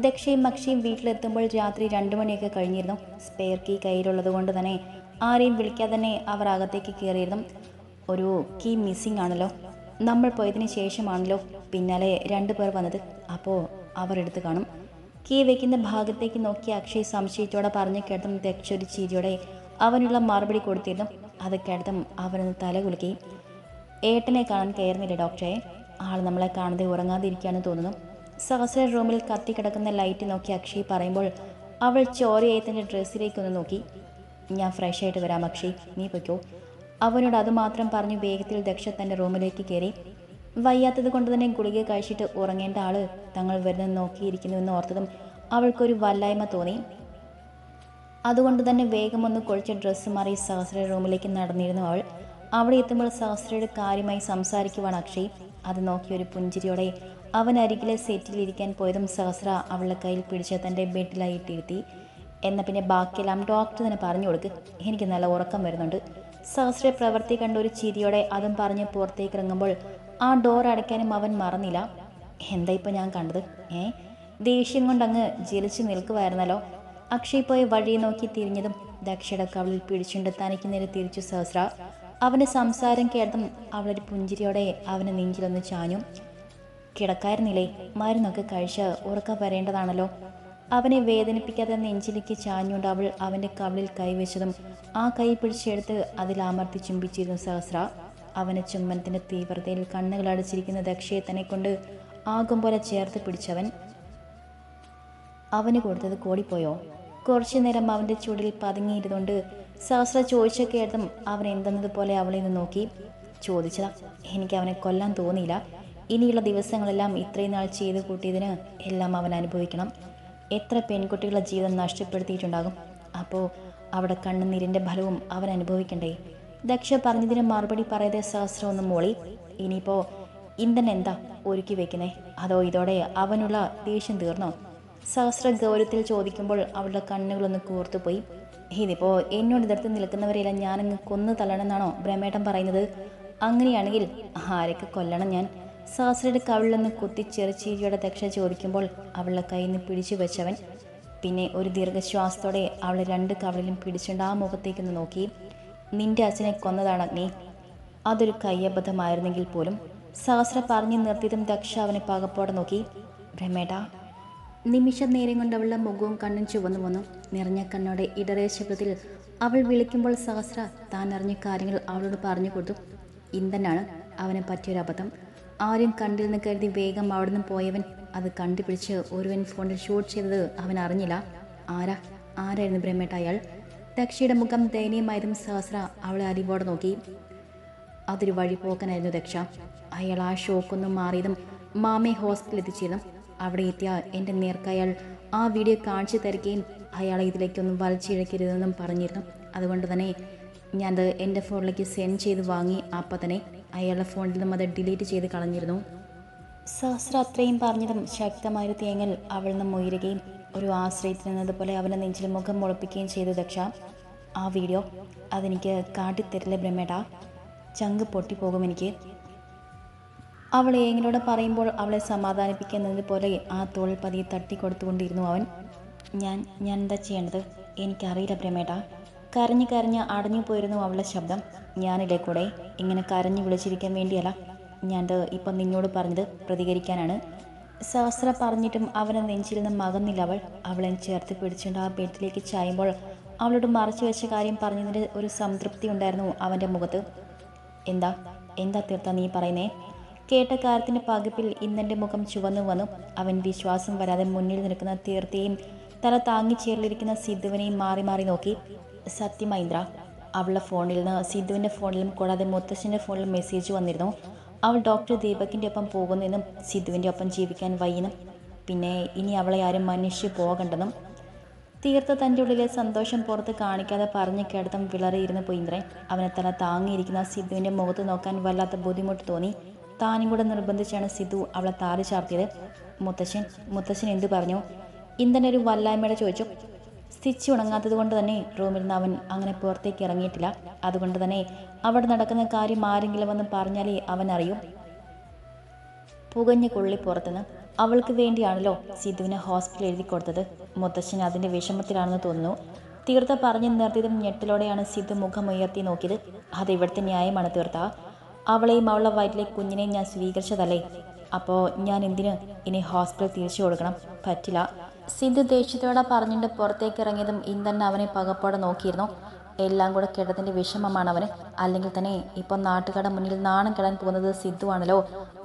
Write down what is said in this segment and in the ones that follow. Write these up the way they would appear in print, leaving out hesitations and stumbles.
ദക്ഷയും മക്ഷിയും വീട്ടിലെത്തുമ്പോൾ രാത്രി 2 മണിയൊക്കെ കഴിഞ്ഞിരുന്നു. സ്പെയർ കീ കയ്യിലുള്ളത് കൊണ്ട് തന്നെ ആരെയും വിളിക്കാതെ തന്നെ അവർ അകത്തേക്ക് കയറിയിരുന്നു. ഒരു കീ മിസ്സിംഗ് ആണല്ലോ, നമ്മൾ പോയതിന് ശേഷമാണല്ലോ പിന്നാലെ 2 പേർ വന്നത്, അപ്പോൾ അവർ എടുത്ത് കാണും. കീ വയ്ക്കുന്ന ഭാഗത്തേക്ക് നോക്കി അക്ഷയ് സംശയത്തോടെ പറഞ്ഞു കേട്ടതും ദക്ഷ ഒരു ചിരിയോടെ അവനുള്ള മറുപടി കൊടുത്തിരുന്നു. അത് കേട്ടതും അവനൊന്ന് തല കുലുക്കി. ഏട്ടനെ കാണാൻ കയറുന്നില്ല ഡോക്ടറെ, ആൾ നമ്മളെ കാണാതെ ഉറങ്ങാതിരിക്കുകയാണെന്ന് തോന്നുന്നു. സഹസ്ര റൂമിൽ കത്തിക്കിടക്കുന്ന ലൈറ്റ് നോക്കി അക്ഷയ് പറയുമ്പോൾ അവൾ ചോരയായി തൻ്റെ ഡ്രസ്സിലേക്കൊന്ന് നോക്കി. ഞാൻ ഫ്രഷ് ആയിട്ട് വരാം അക്ഷയ്, നീ പൊയ്ക്കോ. അവനോട് അതുമാത്രം പറഞ്ഞു വേഗത്തിൽ ദക്ഷ തൻ്റെ റൂമിലേക്ക് കയറി. വയ്യാത്തത് കൊണ്ട് തന്നെ ഗുളിക കഴിച്ചിട്ട് ഉറങ്ങേണ്ട ആള് തങ്ങൾ വരുന്നത് നോക്കിയിരിക്കുന്നുവെന്ന് ഓർത്തതും അവൾക്കൊരു വല്ലായ്മ തോന്നി. അതുകൊണ്ട് തന്നെ വേഗമൊന്ന് കുളിച്ച് ഡ്രസ്സ് മാറി സഹസ്ര റൂമിലേക്ക് നടന്നിരുന്നു അവൾ. അവിടെ എത്തുമ്പോൾ സഹസ്രയുടെ കാര്യമായി സംസാരിക്കുവാണ് അക്ഷയ്. അത് നോക്കി ഒരു പുഞ്ചിരിയോടെ അവൻ അരികിലെ സെറ്റിലിരിക്കാൻ പോയതും സഹസ്ര അവളുടെ കയ്യിൽ പിടിച്ച് തൻ്റെ ബെഡിലായിട്ടിരുത്തി. എന്നാൽ പിന്നെ ബാക്കിയെല്ലാം ഡോക്ടർ തന്നെ പറഞ്ഞു കൊടുക്ക്, എനിക്ക് നല്ല ഉറക്കം വരുന്നുണ്ട്. സഹസ്രയെ പ്രവൃത്തി കണ്ട ഒരു ചിരിയോടെ അതും പറഞ്ഞ് പുറത്തേക്ക് ഇറങ്ങുമ്പോൾ ആ ഡോർ അടയ്ക്കാനും അവൻ മറന്നില്ല. എന്താ ഇപ്പം ഞാൻ കണ്ടത്? ദേഷ്യം കൊണ്ടങ്ങ് ജലിച്ചു നിൽക്കുമായിരുന്നല്ലോ. അക്ഷയ് പോയ വഴി നോക്കി തിരിഞ്ഞതും ദക്ഷയുടെ കവളിൽ പിടിച്ചുകൊണ്ട് തനിക്ക് നേരെ തിരിച്ചു സഹസ്ര. അവൻ്റെ സംസാരം കേട്ടതും അവളൊരു പുഞ്ചിരിയോടെ അവനെ നെഞ്ചിലൊന്ന് ചാഞ്ഞു. കിടക്കായിരുന്നില്ലേ, മരുന്നൊക്കെ കഴിച്ച് ഉറക്കം വരേണ്ടതാണല്ലോ. അവനെ വേദനിപ്പിക്കാതെ നെഞ്ചിലേക്ക് ചാഞ്ഞുകൊണ്ട് അവൾ അവൻ്റെ കവളിൽ കൈവച്ചതും ആ കൈ പിടിച്ചെടുത്ത് അതിൽ അമർത്തി ചുംബിച്ചിരുന്നു സഹസ്ര. അവനെ ചുംബനത്തിൻ്റെ തീവ്രതയിൽ കണ്ണുകൾ അടച്ചിരിക്കുന്ന ദക്ഷയെ തന്നെ കൊണ്ട് ആകും പോലെ ചേർത്ത് പിടിച്ചവൻ. അവന് കൊടുത്തത് കൂടിപ്പോയോ? കുറച്ചു നേരം അവൻ്റെ ചുടിൽ പതുങ്ങിയിരുന്നുകൊണ്ട് സഹസ്ര ചോദിച്ച കേട്ടതും അവൻ എന്തെന്നതുപോലെ അവളെ നിന്ന് നോക്കി. ചോദിച്ചതാ, എനിക്ക് അവനെ കൊല്ലാൻ തോന്നിയില്ല. ഇനിയുള്ള ദിവസങ്ങളെല്ലാം ഇത്രയും നാൾ ചെയ്തു കൂട്ടിയതിന് എല്ലാം അവൻ അനുഭവിക്കണം. എത്ര പെൺകുട്ടികളുടെ ജീവിതം നഷ്ടപ്പെടുത്തിയിട്ടുണ്ടാകും. അപ്പോൾ അവിടെ കണ്ണുനീരിൻ്റെ ഫലവും അവൻ അനുഭവിക്കണ്ടേ? ദക്ഷ പറഞ്ഞതിന് മറുപടി പറയാതെ സഹസ്ര ഒന്ന് മോളി. ഇനിയിപ്പോൾ ഇന്ധൻ എന്താ ഒരുക്കി വെക്കുന്നേ, അതോ ഇതോടെ അവനുള്ള ദേഷ്യം തീർന്നോ? സഹസ്ര ഗൗരവത്തിൽ ചോദിക്കുമ്പോൾ അവളുടെ കണ്ണുകളൊന്ന് കൂർത്തുപോയി. ഇതിപ്പോൾ എന്നോട് എതിർത്ത് നിൽക്കുന്നവരെല്ലാം ഞാനങ്ങ് കൊന്നു തള്ളണമെന്നാണോ ബ്രഹ്മേട്ടൻ പറയുന്നത്? അങ്ങനെയാണെങ്കിൽ ആരൊക്കെ കൊല്ലണം ഞാൻ? സഹസ്രയുടെ കവിളിലൊന്ന് കുത്തിച്ചെറിച്ചിരിയുടെ ദക്ഷ ചോദിക്കുമ്പോൾ അവളുടെ കയ്യിൽ നിന്ന് പിടിച്ചു വെച്ചവൻ പിന്നെ ഒരു ദീർഘശ്വാസത്തോടെ അവളെ 2 കവിളിലും പിടിച്ചുകൊണ്ട് ആ മുഖത്തേക്കൊന്ന് നോക്കി. നിന്റെ അച്ഛനെ കൊന്നതാണ് അഗ്നി. അതൊരു കയ്യബദ്ധമായിരുന്നെങ്കിൽ പോലും. സഹസ്ര പറഞ്ഞു നിർത്തിയതും ദക്ഷ അവനെ പകപ്പോടെ നോക്കി. ബ്രഹ്മേട്ടാ. നിമിഷ നേരം കൊണ്ട് അവളുടെ മുഖവും കണ്ണും ചുവന്നു വന്നു. നിറഞ്ഞ കണ്ണോടെ ഇടറിയ ശബ്ദത്തിൽ അവൾ വിളിക്കുമ്പോൾ സഹസ്ര താൻ അറിഞ്ഞ കാര്യങ്ങൾ അവളോട് പറഞ്ഞു കൊടുത്തു. ഇന്ധനാണ് അവനെ പറ്റിയൊരബദ്ധം. ആരും കണ്ടിരുന്ന് കരുതി വേഗം അവിടെ നിന്ന് പോയവൻ അത് കണ്ടുപിടിച്ച് ഒരുവൻ ഫോണിൽ ഷൂട്ട് ചെയ്തത് അവൻ അറിഞ്ഞില്ല. ആരായിരുന്നു ബ്രഹ്മേട്ട അയാൾ? ദക്ഷയുടെ മുഖം ദയനീയമായതും സഹസ്ര അവളെ അരിവോടെ നോക്കി. അതൊരു വഴിപോക്കനായിരുന്നു ദക്ഷ. അയാൾ ആ ഷോക്കൊന്നും മാറിയതും മാമയെ ഹോസ്പിറ്റലിൽ എത്തിച്ചതും അവിടെ എത്തിയ എൻ്റെ നേർക്ക് അയാൾ ആ വീഡിയോ കാണിച്ചു തരികയും അയാളെ ഇതിലേക്കൊന്നും വലിച്ചിഴക്കരുതെന്നും പറഞ്ഞിരുന്നു. അതുകൊണ്ട് തന്നെ ഞാനത് എൻ്റെ ഫോണിലേക്ക് സെൻഡ് ചെയ്ത് വാങ്ങി. അപ്പം തന്നെ അയാളുടെ ഫോണിൽ നിന്നും അത് ഡിലീറ്റ് ചെയ്ത് കളഞ്ഞിരുന്നു. സഹസ്ര അത്രയും പറഞ്ഞതും ശക്തമായൊരു തേങ്ങൽ അവളിൽ നിന്നും ഉയരുകയും ഒരു ആശ്രയത്തിൽ നിന്നതുപോലെ അവൻ്റെ നെഞ്ചിൽ മുഖം മുളപ്പിക്കുകയും ചെയ്തു ദക്ഷ. ആ വീഡിയോ അതെനിക്ക് കാട്ടിത്തരില്ലേ ബ്രഹ്മേട്ടാ? ചങ്ക് പൊട്ടിപ്പോകും എനിക്ക്. അവൾ ഏങ്ങലോടെ പറയുമ്പോൾ അവളെ സമാധാനിപ്പിക്കുന്നതുപോലെ ആ തോളിൽ പതിയെ തട്ടിക്കൊടുത്തുകൊണ്ടിരുന്നു അവൻ. ഞാൻ എന്താ ചെയ്യേണ്ടത്? എനിക്കറിയില്ല ബ്രഹ്മേട്ടാ. കരഞ്ഞ് അടഞ്ഞു പോയിരുന്നു അവളുടെ ശബ്ദം. ഞാനില്ലേ കൂടെ ഇങ്ങനെ കരഞ്ഞു വിളിച്ചിരിക്കാൻ വേണ്ടിയല്ല. ഞാനത് ഇപ്പം നിന്നോട് പറഞ്ഞത് പ്രതികരിക്കാനാണ്. സഹസ്ര പറഞ്ഞിട്ടും അവനെ നെഞ്ചിൽ നിന്ന് മകന്നില്ല അവൾ. അവളെ ചേർത്ത് പിടിച്ചുകൊണ്ട് ആ ബെഡിലേക്ക് ചായുമ്പോൾ അവളോട് മറച്ചു വെച്ച കാര്യം പറഞ്ഞതിൻ്റെ ഒരു സംതൃപ്തി ഉണ്ടായിരുന്നു അവൻ്റെ മുഖത്ത്. എന്താ തീർത്ത നീ പറയുന്നേ? കേട്ട കാര്യത്തിൻ്റെ പകപ്പിൽ ഇന്നെൻ്റെ മുഖം ചുവന്നു വന്നു. അവൻ വിശ്വാസം വരാതെ മുന്നിൽ നിൽക്കുന്ന തീർത്തയും തല താങ്ങിച്ചേർന്നിരിക്കുന്ന സിദ്ധുവിനെയും മാറി മാറി നോക്കി. സത്യമൈന്ദ്ര, അവളുടെ ഫോണിൽ നിന്ന് സിദ്ധുവിൻ്റെ ഫോണിലും കൂടാതെ മുത്തശ്ശൻ്റെ ഫോണിലും മെസ്സേജ് വന്നിരുന്നു. അവൾ ഡോക്ടർ ദീപകിൻ്റെ ഒപ്പം പോകുന്നെന്നും സിദ്ധുവിൻ്റെ ഒപ്പം ജീവിക്കാൻ വയ്യെന്നും പിന്നെ ഇനി അവളെ ആരും അന്വേഷിച്ച് പോകണ്ടെന്നും. തീർത്ത തൻ്റെ ഉള്ളിലെ സന്തോഷം പുറത്ത് കാണിക്കാതെ പറഞ്ഞു കേട്ടതും വിളറിയിരുന്ന് പോയി ഇന്ദ്രൻ. അവനെ തല താങ്ങിയിരിക്കുന്ന സിദ്ധുവിൻ്റെ മുഖത്ത് നോക്കാൻ വല്ലാത്ത ബുദ്ധിമുട്ട് തോന്നി. താനും കൂടെ നിർബന്ധിച്ചാണ് സിദ്ധു അവളെ താരി ചാർത്തിയത്. മുത്തശ്ശൻ എന്തു പറഞ്ഞു? ഇന്ദ്രൻ ഒരു വല്ലായ്മയുടെ ചോദിച്ചു. സ്റ്റിച്ച് ഉണങ്ങാത്തത് കൊണ്ട് തന്നെ റൂമിൽ നിന്ന് അവൻ അങ്ങനെ പുറത്തേക്ക് ഇറങ്ങിയിട്ടില്ല. അതുകൊണ്ട് തന്നെ അവിടെ നടക്കുന്ന കാര്യം ആരെങ്കിലും വന്ന് പറഞ്ഞാലേ അവൻ അറിയൂ. പുകഞ്ഞു കൊള്ളി പുറത്തുനിന്ന് അവൾക്ക് വേണ്ടിയാണല്ലോ സിദ്ധുവിനെ ഹോസ്പിറ്റലിൽ എഴുതി കൊടുത്തത്. മുത്തശ്ശൻ അതിൻ്റെ വിഷമത്തിലാണെന്ന് തോന്നുന്നു. തീർത്ത പറഞ്ഞു നിർത്തിയതും ഞെട്ടലോടെയാണ് സിദ്ധു മുഖം ഉയർത്തി നോക്കിയത്. അത് ഇവിടുത്തെ ന്യായമാണ് തീർത്ത. അവളെയും അവളുടെ വയറ്റിലെ കുഞ്ഞിനെയും ഞാൻ സ്വീകരിച്ചതല്ലേ. അപ്പോൾ ഞാൻ എന്തിന് ഇനി ഹോസ്പിറ്റൽ തിരിച്ചു കൊടുക്കണം? പറ്റില്ല. സിദ്ധു ദേഷ്യത്തോടെ പറഞ്ഞിട്ട് പുറത്തേക്ക് ഇറങ്ങിയതും ഇന്ദ്രൻ അവനെ പകപ്പോടെ നോക്കിയിരുന്നു. എല്ലാം കൂടെ കേട്ടതിൻ്റെ വിഷമമാണ് അവന്. അല്ലെങ്കിൽ തന്നെ ഇപ്പം നാട്ടുകാരുടെ മുന്നിൽ നാണം കെടാൻ പോകുന്നത് സിദ്ധു ആണല്ലോ.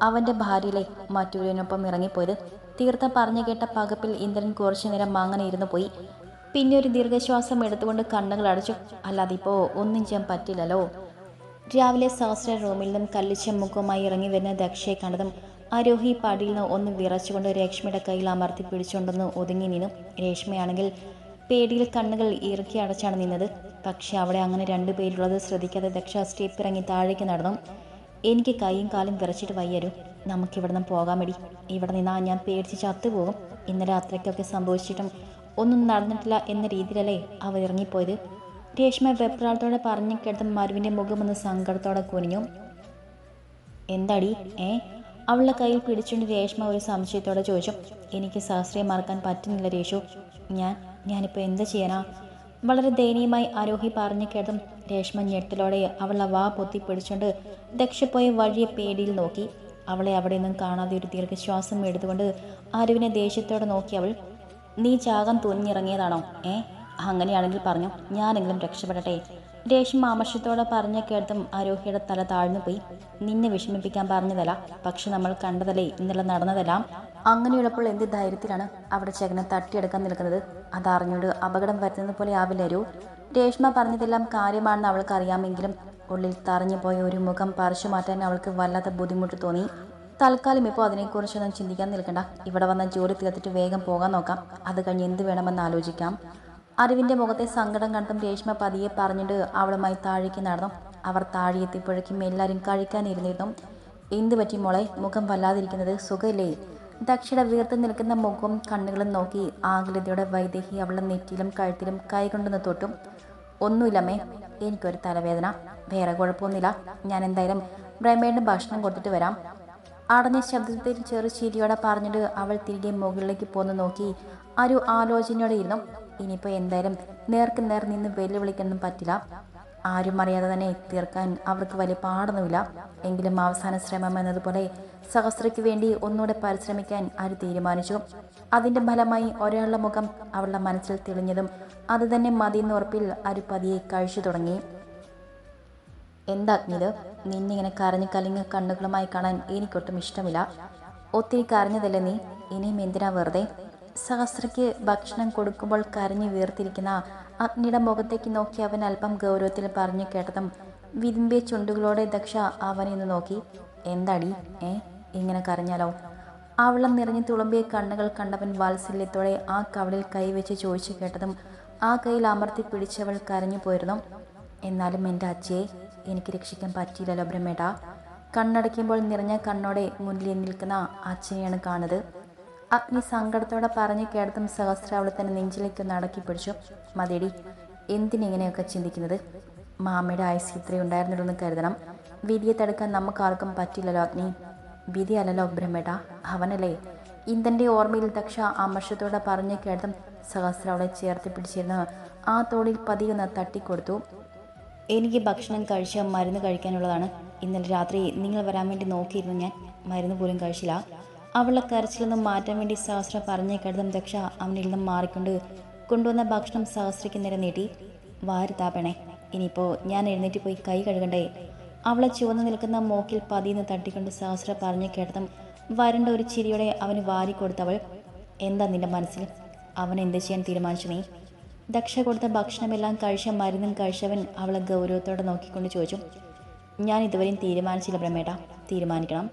അവൻ്റെ ഭാര്യയിലെ മറ്റൊരുവിനൊപ്പം ഇറങ്ങിപ്പോയത്. തീർത്ത പറഞ്ഞു കേട്ട പകപ്പിൽ ഇന്ദ്രൻ കുറച്ചു നേരം അങ്ങനെ ഇരുന്നു പോയി. പിന്നെ ഒരു ദീർഘശ്വാസം എടുത്തുകൊണ്ട് കണ്ണുകൾ അടച്ചു. അല്ലാതെ ഇപ്പോൾ ഒന്നും ചെയ്യാൻ പറ്റില്ലല്ലോ. രാവിലെ സഹസ്ര റൂമിൽ നിന്നും കല്ലിച്ച മുഖവുമായി ഇറങ്ങി വരുന്ന ദക്ഷയെ കണ്ടതും ആരോഹി പടിയിൽ നിന്ന് ഒന്ന് വിറച്ചുകൊണ്ട് രേഷ്മയുടെ കയ്യിൽ അമർത്തി പിടിച്ചുകൊണ്ടൊന്ന് ഒതുങ്ങി നിന്നു. രേഷ്മയാണെങ്കിൽ പേടിയിൽ കണ്ണുകൾ ഇറുക്കി അടച്ചാണ് നിന്നത്. പക്ഷെ അവിടെ അങ്ങനെ രണ്ടുപേരുള്ളത് ശ്രദ്ധിക്കാതെ ദക്ഷ സ്റ്റെപ്പ് ഇറങ്ങി താഴേക്ക് നടന്നു. എനിക്ക് കൈയും കാലും വിറച്ചിട്ട് വയ്യരു, നമുക്കിവിടെ നിന്ന് പോകാൻ വേണ്ടി. ഇവിടെ നിന്നാ ഞാൻ പേടിച്ച് ചത്തുപോകും. ഇന്നലെ അത്രയ്ക്കൊക്കെ സംഭവിച്ചിട്ടും ഒന്നും നടന്നിട്ടില്ല എന്ന രീതിയിലല്ലേ അവർ ഇറങ്ങിപ്പോയത്. രേഷ്മ വെപ്രാളത്തോടെ പറഞ്ഞു കേട്ടതും മരുവിൻ്റെ മുഖമൊന്ന് സങ്കടത്തോടെ കുനിഞ്ഞു. എന്താടി അവളുടെ കയ്യിൽ പിടിച്ചുകൊണ്ട് രേഷ്മ ഒരു സംശയത്തോടെ ചോദിച്ചു. എനിക്ക് സഹസ്രയെ മറക്കാൻ പറ്റുന്നില്ല രേഷു. ഞാനിപ്പോൾ എന്താ ചെയ്യാനാ? വളരെ ദയനീയമായി ആരോഹി പറഞ്ഞു കേട്ടതും രേഷ്മ ഞെട്ടലോടെ അവളെ വാ പൊത്തി പിടിച്ചുകൊണ്ട് ദക്ഷപ്പോയ വഴിയെ പേടിയിൽ നോക്കി. അവളെ അവിടെ നിന്നും കാണാതെ ഒരു ദീർഘശ്വാസം എടുത്തുകൊണ്ട് ആരുവിനെ ദേഷ്യത്തോടെ നോക്കി അവൾ. നീ ചാകാൻ തുനിഞ്ഞിറങ്ങിയതാണോ? അങ്ങനെയാണെങ്കിൽ പറഞ്ഞു, ഞാനെങ്കിലും രക്ഷപ്പെടട്ടെ. രേഷ്മ ആമർഷത്തോടെ പറഞ്ഞു കേട്ടതും ആരോഹിയുടെ തല താഴ്ന്നു പോയി. നിന്നെ വിഷമിപ്പിക്കാൻ പറഞ്ഞതല്ല, പക്ഷെ നമ്മൾ കണ്ടതല്ലേ ഇന്നലെ നടന്നതെല്ലാം. അങ്ങനെയുള്ളപ്പോൾ എന്ത് ധൈര്യത്തിലാണ് അവിടെ ചെകനെ തട്ടിയെടുക്കാൻ നിൽക്കുന്നത്? അതറിഞ്ഞുകൊണ്ട് അപകടം വരുന്നത് പോലെ ആവില്ലരു. രേഷ്മ പറഞ്ഞതെല്ലാം കാര്യമാണെന്ന് അവൾക്ക് അറിയാമെങ്കിലും ഉള്ളിൽ തറഞ്ഞു പോയ ഒരു മുഖം പറിച്ചു മാറ്റാൻ അവൾക്ക് വല്ലാത്ത ബുദ്ധിമുട്ട് തോന്നി. തൽക്കാലം ഇപ്പോൾ അതിനെക്കുറിച്ചൊന്നും ചിന്തിക്കാൻ നിൽക്കണ്ട. ഇവിടെ വന്ന ജോലി തീർത്തിട്ട് വേഗം പോകാൻ നോക്കാം. അത് കഴിഞ്ഞ് എന്ത് വേണമെന്ന് ആലോചിക്കാം. അറിവിൻ്റെ മുഖത്തെ സങ്കടം കണ്ടും രേഷ്മ പതിയെ പറഞ്ഞിട്ട് അവളുമായി താഴേക്ക് നടന്നു. അവർ താഴെ എത്തിയപ്പോഴേക്കും എല്ലാവരും കഴിക്കാനിരുന്നിരുന്നു. എന്ത് പറ്റി മോളെ, മുഖം വല്ലാതിരിക്കുന്നത്? സുഖമില്ലേ? ദക്ഷയുടെ വീർത്ത് നിൽക്കുന്ന മുഖവും കണ്ണുകളും നോക്കി ആകുലതയോടെ വൈദേഹി അവളുടെ നെറ്റിയിലും കഴുത്തിലും കൈകൊണ്ടൊന്ന് തൊട്ടു. ഒന്നുമില്ലമ്മേ, എനിക്കൊരു തലവേദന. വേറെ കുഴപ്പമൊന്നുമില്ല. ഞാൻ എന്തായാലും ബ്രഹ്മേൻ്റെ ഭക്ഷണം കൊടുത്തിട്ട് വരാം. അടഞ്ഞ ശബ്ദത്തിൽ ചെറു ചിരിയോടെ പറഞ്ഞിട്ട് അവൾ തിരികെ മുകളിലേക്ക് പോന്ന് നോക്കി ഒരു ആലോചനയോടെ ഇരുന്നു. ഇനിയിപ്പോൾ എന്തായാലും നേർക്ക് നേർ നിന്ന് വെല്ലുവിളിക്കാനൊന്നും പറ്റില്ല. ആരും അറിയാതെ തന്നെ തീർക്കാൻ അവർക്ക് വലിയ പാടൊന്നുമില്ല. എങ്കിലും അവസാന ശ്രമം എന്നതുപോലെ സഹസ്രയ്ക്ക് വേണ്ടി ഒന്നുകൂടെ പരിശ്രമിക്കാൻ ആര് തീരുമാനിച്ചു. അതിൻ്റെ ഫലമായി ഒരാളുടെ മുഖം അവളുടെ മനസ്സിൽ തെളിഞ്ഞതും അത് തന്നെ മതിയെന്ന് ഉറപ്പിൽ ആര് പതിയെ കഴിച്ചു തുടങ്ങി. എന്താ ഇത്? നിന്നിങ്ങനെ കരഞ്ഞ് കലിങ്ങ കണ്ണുകളുമായി കാണാൻ എനിക്കൊട്ടും ഇഷ്ടമില്ല. ഒത്തിരി കരഞ്ഞതല്ലേ നീ? ഇനിയും എന്തിനാ വെറുതെ? സഹസ്രയ്ക്ക് ഭക്ഷണം കൊടുക്കുമ്പോൾ കരഞ്ഞു വീർത്തിരിക്കുന്ന അഗ്നിയുടെ മുഖത്തേക്ക് നോക്കി അവൻ അല്പം ഗൗരവത്തിൽ പറഞ്ഞു കേട്ടതും വിതുമ്പിയ ചുണ്ടുകളോടെ ദക്ഷ അവനെ ഒന്ന് നോക്കി. എന്താടി ഇങ്ങനെ കരഞ്ഞാലോ? അവളെ നിറഞ്ഞു തുളുമ്പിയ കണ്ണുകൾ കണ്ടവൻ വാത്സല്യത്തോടെ ആ കവളിൽ കൈവച്ച് ചോദിച്ചു കേട്ടതും ആ കയ്യിൽ അമർത്തി പിടിച്ചവൾ കരഞ്ഞു പോയിരുന്നു. എന്നാലും എൻ്റെ അച്ഛയെ എനിക്ക് രക്ഷിക്കാൻ പറ്റിയില്ലല്ലോ ബ്രഹ്മേട്ടാ. കണ്ണടയ്ക്കുമ്പോൾ നിറഞ്ഞ കണ്ണോടെ മുന്നിൽ നിൽക്കുന്ന അച്ഛനെയാണ് കാണുന്നത്. അഗ്നി സങ്കടത്തോടെ പറഞ്ഞു കേട്ടതും സഹസ്ര അവളെ തന്നെ നെഞ്ചിലേക്കൊന്ന് അടക്കി പിടിച്ചു. മതിയടി, എന്തിനിങ്ങനെയൊക്കെ ചിന്തിക്കുന്നത്? മാമയുടെ ആയുസ് ഇത്രയുണ്ടായിരുന്നുള്ളൂ എന്ന് കരുതണം. വിധിയെ തടുക്കാൻ നമുക്കാർക്കും പറ്റില്ലല്ലോ അഗ്നി. വിധിയല്ലല്ലോ ബ്രഹ്മേട്ടാ, അവനല്ലേ. ഇന്ദ്രൻ്റെ ഓർമ്മയിൽ ദക്ഷ അമർഷത്തോടെ പറഞ്ഞു കേട്ടതും സഹസ്ര അവളെ ചേർത്ത് പിടിച്ചിരുന്ന് ആ തോളിൽ പതിയൊന്ന് തട്ടിക്കൊടുത്തു. എനിക്ക് ഭക്ഷണം കഴിച്ച് മരുന്ന് കഴിക്കാനുള്ളതാണ്. ഇന്നലെ രാത്രി നിങ്ങൾ വരാൻ വേണ്ടി നോക്കിയിരുന്നു. ഞാൻ മരുന്ന് പോലും കഴിച്ചില്ല. അവളുടെ കരച്ചിൽ നിന്നും മാറ്റാൻ വേണ്ടി സഹസ്ര പറഞ്ഞു കേട്ടതും ദക്ഷ അവനിൽ നിന്നും മാറിക്കൊണ്ട് കൊണ്ടുവന്ന ഭക്ഷണം സഹസ്രയ്ക്ക് നേരെ നീട്ടി. വാരുതാപണേ, ഇനിയിപ്പോൾ ഞാൻ എഴുന്നേറ്റ് പോയി കൈ കഴുകണ്ടേ? അവളെ ചുവന്ന് നിൽക്കുന്ന മൂക്കിൽ പതിയെന്ന് തട്ടിക്കൊണ്ട് സഹസ്ര പറഞ്ഞു കേട്ടതും വരണ്ട ഒരു ചിരിയോടെ അവന് വാരിക്കൊടുത്തവൾ. എന്താ നിന്റെ മനസ്സിൽ? അവൻ എന്ത് ചെയ്യാൻ തീരുമാനിച്ചു നീ? ദക്ഷ കൊടുത്ത ഭക്ഷണമെല്ലാം കഴിച്ച മരുന്നും കഴിച്ചവൻ അവളെ ഗൗരവത്തോടെ നോക്കിക്കൊണ്ട് ചോദിച്ചു. ഞാൻ ഇതുവരെയും തീരുമാനിച്ചില്ല ബ്രഹ്മേട്ടാ, തീരുമാനിക്കണം.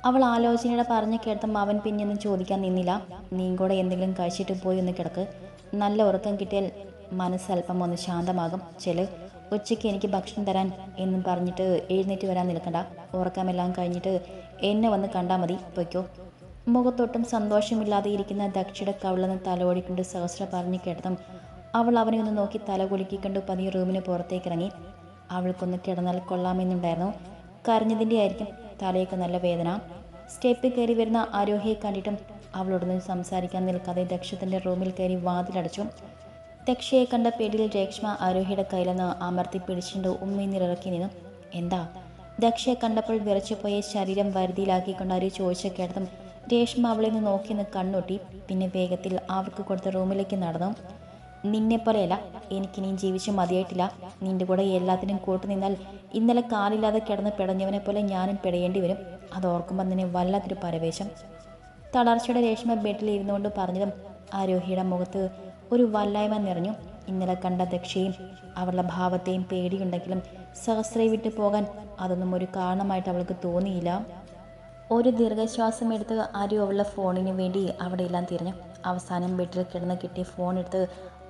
അവൾ ആലോചനയോടെ പറഞ്ഞു കേട്ടതും അവൻ പിന്നെയൊന്നും ചോദിക്കാൻ നിന്നില്ല. നീ കൂടെ എന്തെങ്കിലും കഴിച്ചിട്ട് പോയി ഒന്ന് കിടക്ക്. നല്ല ഉറക്കം കിട്ടിയാൽ മനസ്സൽപ്പം ഒന്ന് ശാന്തമാകും. ഉച്ചയ്ക്ക് എനിക്ക് ഭക്ഷണം തരാൻ എന്നും പറഞ്ഞിട്ട് എഴുന്നേറ്റ് വരാൻ നിൽക്കണ്ട. ഉറക്കമെല്ലാം കഴിഞ്ഞിട്ട് എന്നെ വന്ന് കണ്ടാൽ മതി. പൊയ്ക്കോ. മുഖത്തൊട്ടും സന്തോഷമില്ലാതെ ഇരിക്കുന്ന ദക്ഷയുടെ കവിളെന്ന് തലോടിക്കൊണ്ട് സഹസ്ര പറഞ്ഞു കേട്ടതും അവൾ അവനെ ഒന്ന് നോക്കി തല കുലുക്കിക്കൊണ്ട് പതിയെ റൂമിന് പുറത്തേക്ക് ഇറങ്ങി. അവൾക്കൊന്ന് കിടന്നാൽ കൊള്ളാമെന്നുണ്ടായിരുന്നു. കരഞ്ഞതിൻ്റെ ആയിരിക്കും തലയൊക്കെ നല്ല വേദന. സ്റ്റെപ്പിൽ കയറി വരുന്ന ആരോഹിയെ കണ്ടിട്ടും അവളോടൊന്നും സംസാരിക്കാൻ നിൽക്കാതെ ദക്ഷ തൻ്റെ റൂമിൽ കയറി വാതിലടച്ചു. ദക്ഷയെ കണ്ട പേടിയിൽ രേഷ്മ ആരോഹിയുടെ കയ്യിലെന്ന് അമർത്തി പിടിച്ചുകൊണ്ട് ഉമ്മീന്നിറക്കി നിന്നു. എന്താ? ദക്ഷയെ കണ്ടപ്പോൾ വിറച്ചുപോയ ശരീരം വരുതിയിലാക്കിക്കൊണ്ട് ആര് ചോദിച്ച കേട്ടതും രേഷ്മ അവളെ നിന്ന് നോക്കിയെന്ന് കണ്ണൊട്ടി. പിന്നെ വേഗത്തിൽ അവർക്ക് കൊടുത്ത റൂമിലേക്ക് നടന്നു. നിന്നെപ്പോലെയല്ല, എനിക്കിനിയും ജീവിച്ച് മതിയായിട്ടില്ല. നിന്റെ കൂടെ എല്ലാത്തിനും കൂട്ടുനിന്നാൽ ഇന്നലെ കാലില്ലാതെ കിടന്ന് പിടഞ്ഞവനെ പോലെ ഞാനും പിടയേണ്ടി വരും. അത് ഓർക്കുമ്പോൾ തന്നെ വല്ലാത്തൊരു പരവേശം. തളർച്ചയുടെ രേഷ്മ ബെഡിൽ ഇരുന്നുകൊണ്ട് പറഞ്ഞതും ആരോഹിയുടെ മുഖത്ത് ഒരു വല്ലായ്മ നിറഞ്ഞു. ഇന്നലെ കണ്ട ദക്ഷയും അവളുടെ ഭാവത്തെയും പേടിയുണ്ടെങ്കിലും സഹസ്രയെ വിട്ടു പോകാൻ അതൊന്നും ഒരു കാരണമായിട്ട് അവൾക്ക് തോന്നിയില്ല. ഒരു ദീർഘശ്വാസം എടുത്ത് ആരോ അവളുടെ ഫോണിന് വേണ്ടി അവിടെയെല്ലാം തിരഞ്ഞു. അവസാനം ബെഡിൽ കിടന്ന് കിട്ടിയ ഫോൺ എടുത്ത്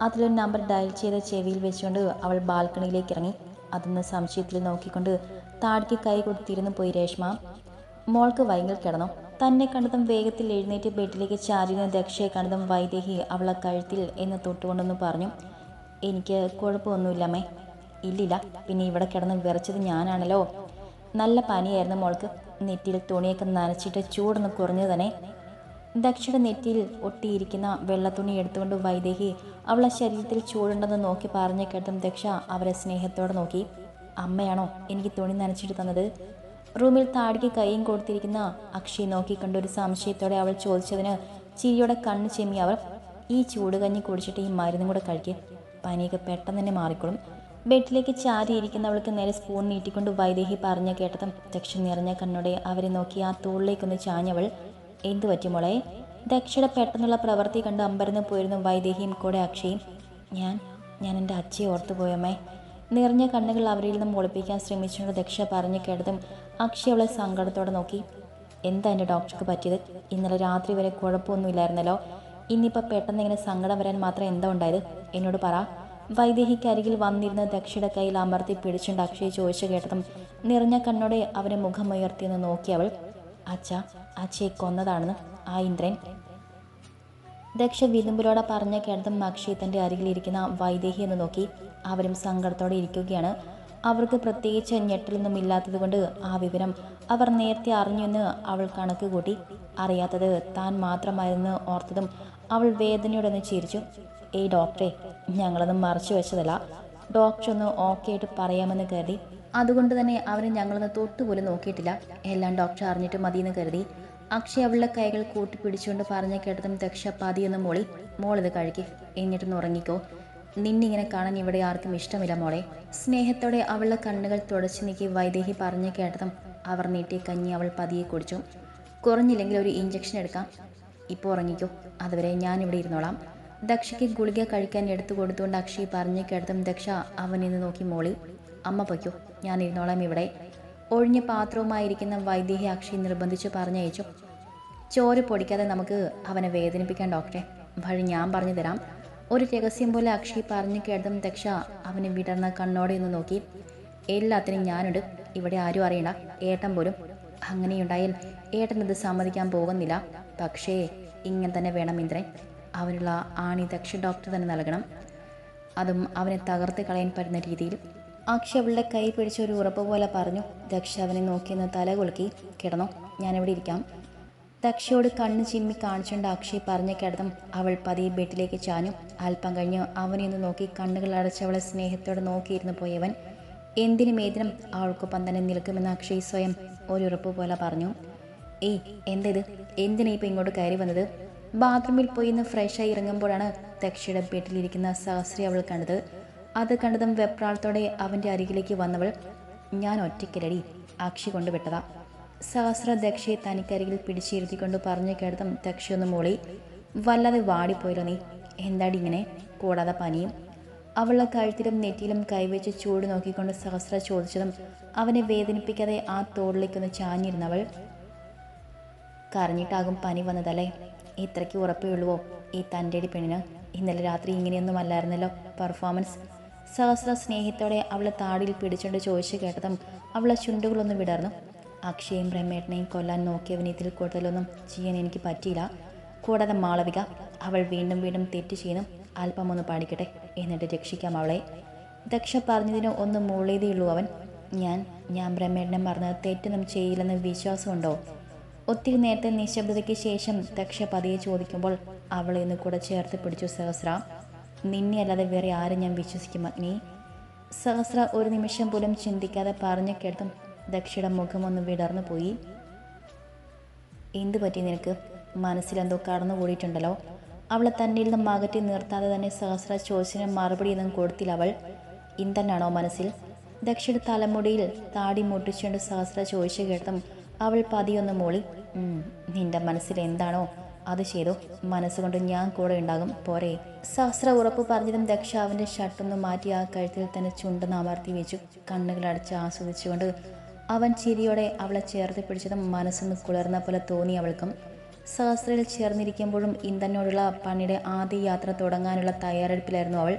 അതിലൊരു നമ്പർ ഡയൽ ചെയ്ത് ചെവിയിൽ വെച്ചുകൊണ്ട് അവൾ ബാൽക്കണിയിലേക്ക് ഇറങ്ങി. അതൊന്ന് സംശയത്തിൽ നോക്കിക്കൊണ്ട് താടിക്ക് കൈ കൊടുത്തിരുന്നു പോയി രേഷ്മ. മോൾക്ക് വൈകിൽ കിടന്നു. തന്നെ കണ്ടതും വേഗത്തിൽ എഴുന്നേറ്റ് ബെഡിലേക്ക് ചാരിന് ദക്ഷയെ കണ്ടതും വൈദേഹി അവളെ കഴുത്തിൽ എന്ന് തൊട്ടുകൊണ്ടെന്ന് പറഞ്ഞു. എനിക്ക് കുഴപ്പമൊന്നുമില്ലമ്മേ. ഇല്ലില്ല, പിന്നെ ഇവിടെ കിടന്ന് വിറച്ചത് ഞാനാണല്ലോ. നല്ല പനിയായിരുന്നു മോൾക്ക്. നെറ്റിയിൽ തുണിയൊക്കെ നനച്ചിട്ട് ചൂടൊന്ന് കുറഞ്ഞു തന്നെ. ദക്ഷയുടെ നെറ്റിയിൽ ഒട്ടിയിരിക്കുന്ന വെള്ളത്തുണി എടുത്തുകൊണ്ട് വൈദേഹി അവളെ ശരീരത്തിൽ ചൂടുണ്ടെന്ന് നോക്കി പറഞ്ഞു കേട്ടും ദക്ഷ അവരെ സ്നേഹത്തോടെ നോക്കി. അമ്മയാണോ എനിക്ക് തുണി നനച്ചിട്ട് തന്നത്? റൂമിൽ താടിക്ക് കൈയും കൊടുത്തിരിക്കുന്ന അക്ഷയ് നോക്കിക്കണ്ട് ഒരു സംശയത്തോടെ അവൾ ചോദിച്ചതിന് ചിരിയോടെ കണ്ണു ചെമ്മി അവർ. ഈ ചൂട് കഞ്ഞി കുടിച്ചിട്ട് ഈ മരുന്നും കൂടെ കഴിക്കുക, പനിയൊക്കെ പെട്ടെന്ന് തന്നെ മാറിക്കോളും. ബെഡിലേക്ക് ചാരിയിരിക്കുന്നവൾക്ക് നേരെ സ്പൂൺ നീട്ടിക്കൊണ്ട് വൈദേഹി പറഞ്ഞു കേട്ടതും ദക്ഷ നിറഞ്ഞ കണ്ണോടെ അവരെ നോക്കി ആ തൂളിലേക്കൊന്ന് ചാഞ്ഞവൾ. എന്തു പറ്റി മോളെ? ദക്ഷയുടെ പെട്ടെന്നുള്ള പ്രവൃത്തി കണ്ട് അമ്പരന്ന് പോയിരുന്നു വൈദേഹിയും കൂടെ അക്ഷയും. ഞാൻ എൻ്റെ അച്ഛയെ ഓർത്തുപോയമ്മേ. നിറഞ്ഞ കണ്ണുകൾ അവരിൽ നിന്നും ഒളിപ്പിക്കാൻ ശ്രമിച്ചുകൊണ്ട് ദക്ഷ പറഞ്ഞു കേട്ടതും അക്ഷയ് അവളെ സങ്കടത്തോടെ നോക്കി. എന്താ എൻ്റെ ഡോക്ടർക്ക് പറ്റിയത്? ഇന്നലെ രാത്രി വരെ കുഴപ്പമൊന്നുമില്ലായിരുന്നല്ലോ. ഇന്നിപ്പോൾ പെട്ടെന്ന് ഇങ്ങനെ സങ്കടം വരാൻ മാത്രം എന്താ ഉണ്ടായത്? എന്നോട് പറ. വൈദേഹിക്ക് അരികിൽ വന്നിരുന്ന ദക്ഷയുടെ കയ്യിൽ അമർത്തി പിടിച്ചുകൊണ്ട് അക്ഷയ് ചോദിച്ചു കേട്ടതും നിറഞ്ഞ കണ്ണോടെ അവരെ മുഖമുയർത്തിയെന്ന് നോക്കി അവൾ. അച്ഛയെ കൊന്നതാണെന്ന് ആ ഇന്ദ്രൻ. ദക്ഷ വിതുമ്പിലോടെ പറഞ്ഞ കേട്ടതും അക്ഷയ് തൻ്റെ അരികിലിരിക്കുന്ന വൈദേഹി എന്ന് നോക്കി. അവരും സങ്കടത്തോടെ ഇരിക്കുകയാണ്. അവർക്ക് പ്രത്യേകിച്ച് ഞെട്ടലൊന്നും ഇല്ലാത്തത് കൊണ്ട് ആ വിവരം അവർ നേരത്തെ അറിഞ്ഞുവെന്ന് അവൾ കണക്ക് കൂട്ടി. അറിയാത്തത് താൻ മാത്രമായിരുന്നു ഓർത്തതും അവൾ വേദനയോടൊന്ന് ചിരിച്ചു. ഏയ് ഡോക്ടറെ, ഞങ്ങളൊന്നും മറച്ചു വെച്ചതല്ല. ഡോക്ടർ ഒന്ന് ഓക്കെ ആയിട്ട് പറയാമെന്ന് കരുതി. അതുകൊണ്ട് തന്നെ അവരെ ഞങ്ങളൊന്ന് തൊട്ടുപോലും നോക്കിയിട്ടില്ല. എല്ലാം ഡോക്ടർ അറിഞ്ഞിട്ട് മതിയെന്ന് കരുതി. അക്ഷയ് അവളുടെ കൈകൾ കൂട്ടിപ്പിടിച്ചുകൊണ്ട് പറഞ്ഞു കേട്ടതും ദക്ഷ പതിയൊന്ന് മോളി. മോളിത് കഴിക്ക്, എന്നിട്ടൊന്ന് ഉറങ്ങിക്കോ. നിന്നിങ്ങനെ കാണാൻ ഇവിടെ ആർക്കും ഇഷ്ടമില്ല മോളെ. സ്നേഹത്തോടെ അവളുടെ കണ്ണുകൾ തുടച്ചു നീക്കി വൈദേഹി പറഞ്ഞു കേട്ടതും അവർ നീട്ടിയ കഞ്ഞി അവൾ പതിയെ കുടിച്ചു. കുറഞ്ഞില്ലെങ്കിൽ ഒരു ഇഞ്ചക്ഷൻ എടുക്കാം. ഇപ്പോൾ ഉറങ്ങിക്കോ, അതുവരെ ഞാനിവിടെ ഇരുന്നോളാം. ദക്ഷയ്ക്ക് ഗുളിക കഴിക്കാൻ എടുത്തു കൊടുത്തുകൊണ്ട് അക്ഷയ് പറഞ്ഞു കേട്ടതും ദക്ഷ അവനിന്ന് നോക്കി മോളി. അമ്മ പൊയ്ക്കോ, ഞാൻ ഇരുന്നോളാം ഇവിടെ. ഒഴിഞ്ഞ പാത്രവുമായിരിക്കുന്ന വൈദേഹി അക്ഷയ് നിർബന്ധിച്ച് പറഞ്ഞയച്ചു. ചോര പൊടിക്കാതെ നമുക്ക് അവനെ വേദനിപ്പിക്കാൻ ഡോക്ടറെ. വഴി ഞാൻ പറഞ്ഞു തരാം. ഒരു രഹസ്യം പോലെ അക്ഷയ് പറഞ്ഞു കേട്ടതും ദക്ഷ അവനെ വിടർന്ന കണ്ണോടെ ഒന്ന് നോക്കി. എല്ലാത്തിനും ഞാനുണ്ട്, ഇവിടെ ആരും അറിയണ്ട, ഏട്ടൻ പോലും. അങ്ങനെയുണ്ടായാൽ ഏട്ടനത് സമ്മതിക്കാൻ പോകുന്നില്ല. പക്ഷേ ഇങ്ങനെ തന്നെ വേണം ഇന്ദ്രൻ. അവനുള്ള ആണി ദക്ഷ ഡോക്ടർ തന്നെ നൽകണം. അതും അവനെ തകർത്ത് കളയാൻ പറ്റുന്ന രീതിയിൽ. അക്ഷയ് അവളുടെ കൈ പിടിച്ച ഒരു ഉറപ്പ് പോലെ പറഞ്ഞു. ദക്ഷ അവനെ നോക്കിയെന്ന് തല കുലുക്കി. കിടന്നോ, ഞാനിവിടെ ഇരിക്കാം. ദക്ഷയോട് കണ്ണ് ചിമ്മി കാണിച്ചുകൊണ്ട് അക്ഷയ് പറഞ്ഞു കേട്ടതും അവൾ പതിയെ ബെഡിലേക്ക് ചാഞ്ഞു. അല്പം കഴിഞ്ഞ് അവനെയൊന്ന് നോക്കി കണ്ണുകൾ അടച്ചവളെ സ്നേഹത്തോടെ നോക്കിയിരുന്നു പോയവൻ. എന്തിനും ഏതിനും അവൾക്കൊപ്പം തന്നെ നിൽക്കുമെന്ന് അക്ഷയ് സ്വയം ഒരു ഉറപ്പ് പോലെ പറഞ്ഞു. ഏയ് എന്തേത്? എന്തിനാ ഇപ്പം ഇങ്ങോട്ട് കയറി വന്നത്? ബാത്റൂമിൽ പോയി ഇന്ന് ഫ്രഷായി ഇറങ്ങുമ്പോഴാണ് ദക്ഷയുടെ ബെഡിലിരിക്കുന്ന സഹസ്രി അവൾ കണ്ടത്. അത് കണ്ടതും വെപ്രാളത്തോടെ അവൻ്റെ അരികിലേക്ക് വന്നവൾ. ഞാൻ ഒറ്റയ്ക്കരടി, അക്ഷയ് കൊണ്ടുവിട്ടതാ. സഹസ്ര ദക്ഷയെ തനിക്കരികിൽ പിടിച്ചിരുത്തിക്കൊണ്ട് പറഞ്ഞു കേട്ടതും ദക്ഷയൊന്ന് മോളി. വല്ലാതെ വാടിപ്പോയല്ലോ നീ, എന്താടി ഇങ്ങനെ? കൂടാതെ പനിയും. അവളുടെ കഴുത്തിലും നെറ്റിയിലും കൈവച്ച് ചൂട് നോക്കിക്കൊണ്ട് സഹസ്ര ചോദിച്ചതും അവനെ വേദനിപ്പിക്കാതെ ആ തോളിലേക്കൊന്ന് ചാഞ്ഞിരുന്നവൾ. കരഞ്ഞിട്ടാകും പനി വന്നതല്ലേ? ഇത്രയ്ക്ക് ഉറപ്പേ ഉള്ളുവോ ഈ തൻ്റെടി പെണ്ണിന്? ഇന്നലെ രാത്രി ഇങ്ങനെയൊന്നും അല്ലായിരുന്നല്ലോ പെർഫോമൻസ്. സഹസ്ര സ്നേഹത്തോടെ അവളെ താടിയിൽ പിടിച്ചുകൊണ്ട് ചോദിച്ചു കേട്ടതും അവളെ ചുണ്ടുകളൊന്ന് വിടർന്നു. അക്ഷയും ബ്രഹ്മേട്ടനെയും കൊല്ലാൻ നോക്കിയവന് ഇതിൽ കൂടുതലൊന്നും ചെയ്യാൻ എനിക്ക് പറ്റിയില്ല. കൂടാതെ മാളവിക, അവൾ വീണ്ടും വീണ്ടും തെറ്റ് ചെയ്യുന്നു. അല്പം ഒന്ന് പാടിക്കട്ടെ, എന്നിട്ട് രക്ഷിക്കാം അവളെ. ദക്ഷ പറഞ്ഞതിന് ഒന്ന് മൂളിയതേയുള്ളൂ അവൻ. ഞാൻ ബ്രഹ്മേട്ടനെ മറന്ന് തെറ്റൊന്നും ചെയ്യില്ലെന്ന് വിശ്വാസമുണ്ടോ? ഒത്തിരി നേരത്തെ നിശബ്ദതയ്ക്ക് ശേഷം ദക്ഷ പതിയെ ചോദിക്കുമ്പോൾ അവളെ ഒന്ന് കൂടെ ചേർത്ത് പിടിച്ചു സഹസ്ര. നിന്നെ അല്ലാതെ വേറെ ആരും ഞാൻ വിശ്വസിക്കും അഗ്നി. സഹസ്ര ഒരു നിമിഷം പോലും ചിന്തിക്കാതെ പറഞ്ഞു കേട്ടും ദക്ഷയുടെ മുഖമൊന്ന് വിടർന്നു പോയി. എന്തു പറ്റി നിനക്ക്? മനസ്സിലെന്തോ കടന്നുകൂടിയിട്ടുണ്ടല്ലോ. അവളെ തന്നിൽ നിന്നും അകറ്റി നിർത്താതെ തന്നെ സഹസ്ര ചോദിച്ചതിന് മറുപടിയൊന്നും കൊടുത്തില്ല അവൾ. ഇന്തന്നാണോ മനസ്സിൽ? ദക്ഷയുടെ തലമുടിയിൽ താടി മുട്ടിച്ചുകൊണ്ട് സഹസ്ര ചോദിച്ചു കേട്ടതും അവൾ പതിയൊന്ന് മൂളി. നിന്റെ മനസ്സിൽ എന്താണോ അത് ചെയ്തോ. മനസ്സുകൊണ്ട് ഞാൻ കൂടെ ഉണ്ടാകും, പോരെ? സഹസ്ര ഉറപ്പ് പറഞ്ഞതും ദക്ഷ അവൻ്റെ ഷർട്ടൊന്ന് മാറ്റി ആ കഴുത്തിൽ തന്നെ ചുണ്ടെന്ന് അമർത്തി വെച്ചു. കണ്ണുകളടച്ച് ആസ്വദിച്ചുകൊണ്ട് അവൻ ചിരിയോടെ അവളെ ചേർത്ത് പിടിച്ചതും മനസ്സൊന്ന് കുളിർന്ന പോലെ തോന്നി അവൾക്കും. സഹസ്രയിൽ ചേർന്നിരിക്കുമ്പോഴും ഇന്ധനോടുള്ള പണിയുടെ ആദ്യ യാത്ര തുടങ്ങാനുള്ള തയ്യാറെടുപ്പിലായിരുന്നു അവൾ.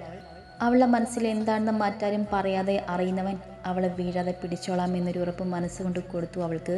അവളുടെ മനസ്സിൽ എന്താണെന്ന് മറ്റാരും പറയാതെ അറിയുന്നവൻ അവളെ വീഴാതെ പിടിച്ചോളാം എന്നൊരു ഉറപ്പ് മനസ്സുകൊണ്ട് കൊടുത്തു അവൾക്ക്.